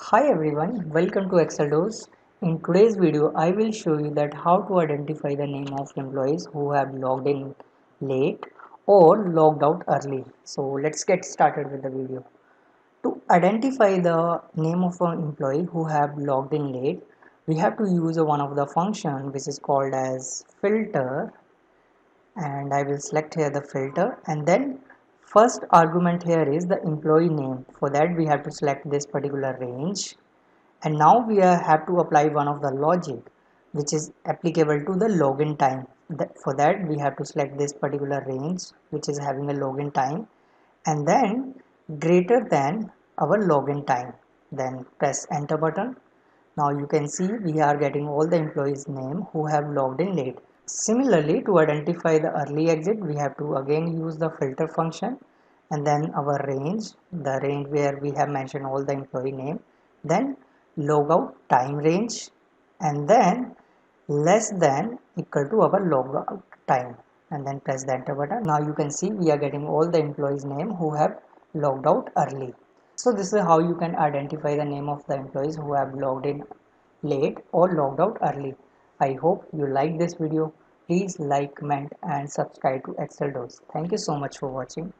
Hi everyone, welcome to Excel Doors. In today's video, I will show you that how to identify the name of employees who have logged in late or logged out early. So let's get started with the video. To identify the name of an employee who have logged in late, we have to use one of the function which is called as filter, and I will select here the filter, and then first argument here is the employee name. For that we have to select this particular range, and now we have to apply one of the logic which is applicable to the login time. For that we have to select this particular range which is having a login time, and then greater than our login time, then press enter button. Now you can see we are getting all the employees name who have logged in late. Similarly, to identify the early exit, we have to again use the filter function, and then our range, the range where we have mentioned all the employee name, then logout time range, and then less than equal to our logout time, and then press the enter button. Now you can see we are getting all the employees name who have logged out early. So this is how you can identify the name of the employees who have logged in late or logged out early. I hope you like this video. Please like, comment and subscribe to Excel Doors. Thank you so much for watching.